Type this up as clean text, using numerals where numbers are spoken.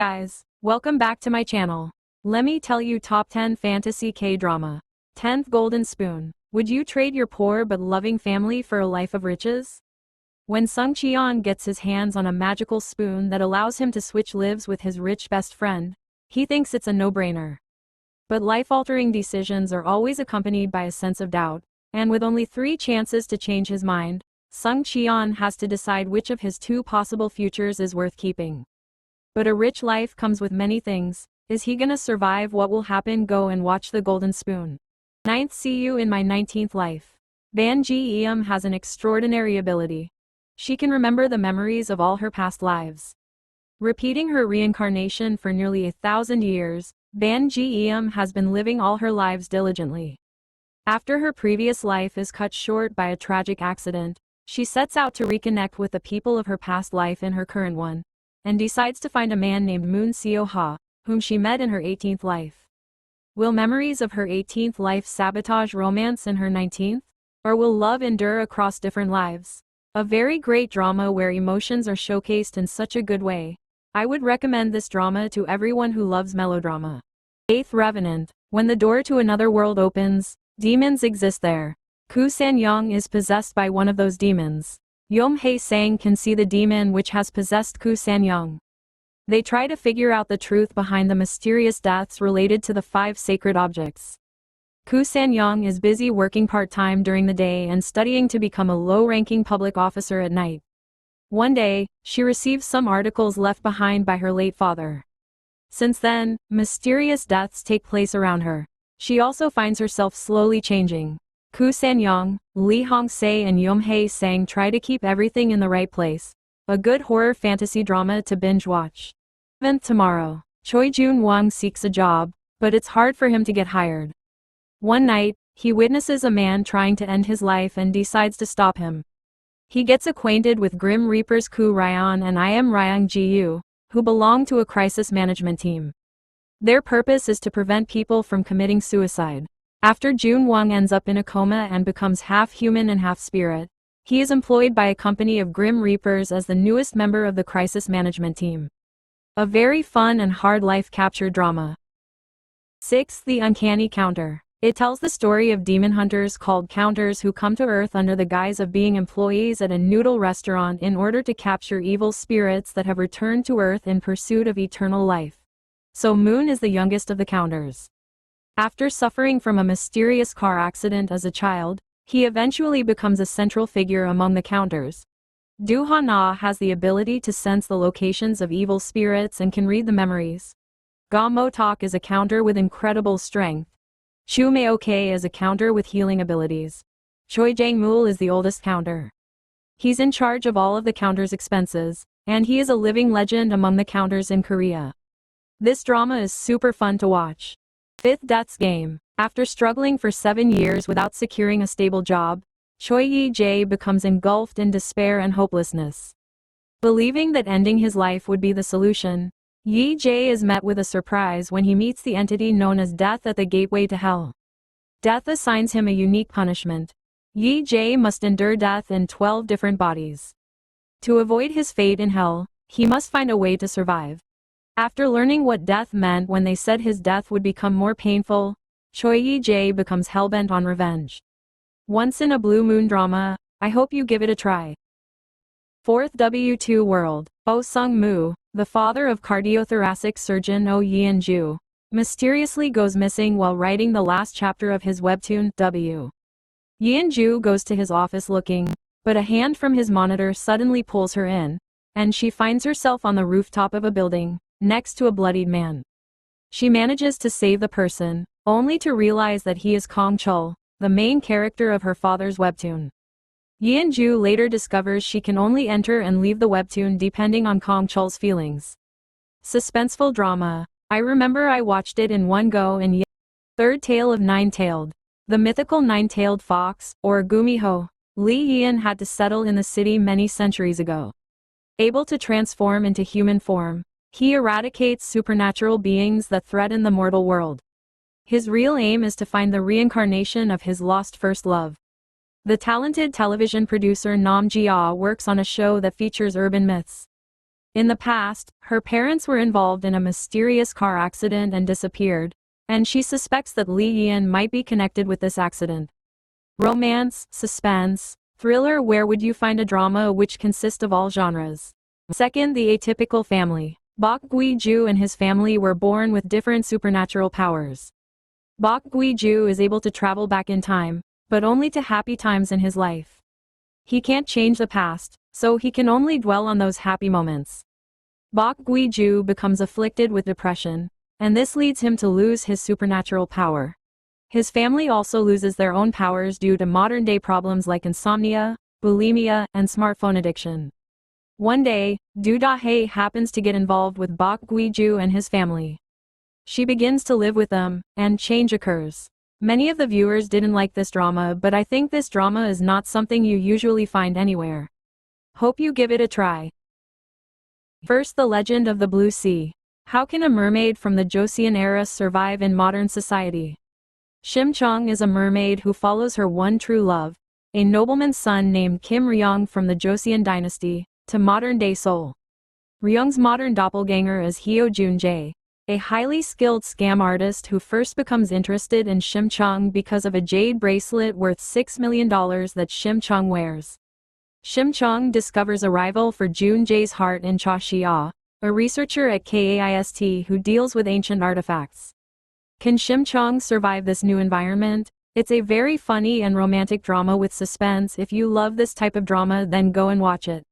Guys, welcome back to my channel. Let me tell you top 10 fantasy K-drama. 10th Golden Spoon. Would you trade your poor but loving family for a life of riches? When Sung Cheon gets his hands on a magical spoon that allows him to switch lives with his rich best friend, he thinks it's a no-brainer. But life-altering decisions are always accompanied by a sense of doubt, and with only 3 chances to change his mind, Sung Cheon has to decide which of his 2 possible futures is worth keeping. But a rich life comes with many things. Is he gonna survive? What will happen? Go and watch The Golden Spoon. 9th. See You in My 19th Life. Ban Ji-eum has an extraordinary ability. She can remember the memories of all her past lives. Repeating her reincarnation for nearly 1,000 years, Ban Ji-eum has been living all her lives diligently. After her previous life is cut short by a tragic accident, she sets out to reconnect with the people of her past life in her current one, and decides to find a man named Moon Seo-ha, whom she met in her 18th life. Will memories of her 18th life sabotage romance in her 19th? Or will love endure across different lives? A very great drama where emotions are showcased in such a good way. I would recommend this drama to everyone who loves melodrama. 8th Revenant. When the door to another world opens, demons exist there. Koo San-young is possessed by one of those demons. Yeom Hae-sang can see the demon which has possessed Koo San-young. They try to figure out the truth behind the mysterious deaths related to the 5 sacred objects. Koo San-young is busy working part-time during the day and studying to become a low-ranking public officer at night. One day, she receives some articles left behind by her late father. Since then, mysterious deaths take place around her. She also finds herself slowly changing. Koo San-young, Lee Hong-se and Yeom Hae-sang try to keep everything in the right place. A good horror fantasy drama to binge watch. 7th Tomorrow. Choi Jun-won seeks a job, but it's hard for him to get hired. One night, he witnesses a man trying to end his life and decides to stop him. He gets acquainted with Grim Reapers Koo Ryan and I.M. Ryang Ji-yu, who belong to a crisis management team. Their purpose is to prevent people from committing suicide. After Jun-won ends up in a coma and becomes half human and half spirit, he is employed by a company of Grim Reapers as the newest member of the crisis management team. A very fun and hard life capture drama. 6th. The Uncanny Counter. It tells the story of demon hunters called counters who come to Earth under the guise of being employees at a noodle restaurant in order to capture evil spirits that have returned to Earth in pursuit of eternal life. So Moon is the youngest of the counters. After suffering from a mysterious car accident as a child, he eventually becomes a central figure among the counters. Do Ha-na has the ability to sense the locations of evil spirits and can read the memories. Ga Mo-tak is a counter with incredible strength. Chu Meo-kei is a counter with healing abilities. Choi Jang-mul is the oldest counter. He's in charge of all of the counter's expenses, and he is a living legend among the counters in Korea. This drama is super fun to watch. 5th Death's Game. After struggling for 7 years without securing a stable job, Choi Yi-jae becomes engulfed in despair and hopelessness. Believing that ending his life would be the solution, Yi-jae is met with a surprise when he meets the entity known as Death at the gateway to hell. Death assigns him a unique punishment. Yi-jae must endure death in 12 different bodies. To avoid his fate in hell, he must find a way to survive. After learning what death meant when they said his death would become more painful, Choi Yi-jae becomes hellbent on revenge. Once in a blue moon drama, I hope you give it a try. 4th W2 World. Oh Sung-moo, the father of cardiothoracic surgeon Oh Yeon-ju, mysteriously goes missing while writing the last chapter of his webtoon, W. Yeon-ju goes to his office looking, but a hand from his monitor suddenly pulls her in, and she finds herself on the rooftop of a building, next to a bloodied man. She manages to save the person, only to realize that he is Kong Chul, the main character of her father's webtoon. Yeon-ju later discovers she can only enter and leave the webtoon depending on Kong Chul's feelings. Suspenseful drama. I remember I watched it in one go and 3rd Tale of Nine-Tailed. The mythical nine-tailed fox, or Gumiho, Lee Yeon had to settle in the city many centuries ago. Able to transform into human form, he eradicates supernatural beings that threaten the mortal world. His real aim is to find the reincarnation of his lost first love. The talented television producer Nam Ji-ah works on a show that features urban myths. In the past, her parents were involved in a mysterious car accident and disappeared, and she suspects that Lee Yin might be connected with this accident. Romance, suspense, thriller. Where would you find a drama which consists of all genres? Second, the atypical family. Bok Gui-ju and his family were born with different supernatural powers. Bok Gui-ju is able to travel back in time, but only to happy times in his life. He can't change the past, so he can only dwell on those happy moments. Bok Gui-ju becomes afflicted with depression, and this leads him to lose his supernatural power. His family also loses their own powers due to modern-day problems like insomnia, bulimia, and smartphone addiction. One day, Du Da-hye happens to get involved with Bok Gui-ju and his family. She begins to live with them, and change occurs. Many of the viewers didn't like this drama, but I think this drama is not something you usually find anywhere. Hope you give it a try. First, The Legend of the Blue Sea. How can a mermaid from the Joseon era survive in modern society? Shim Chung is a mermaid who follows her one true love, a nobleman's son named Kim Ryong from the Joseon dynasty, to modern-day Seoul. Ryong's modern doppelganger is Hyo Jun-jae, a highly skilled scam artist who first becomes interested in Shim Chung because of a jade bracelet worth $6 million that Shim Chung wears. Shim Chung discovers a rival for Jun-jae's heart in Cha Xia, a researcher at KAIST who deals with ancient artifacts. Can Shim Chung survive this new environment? It's a very funny and romantic drama with suspense. If you love this type of drama, then go and watch it.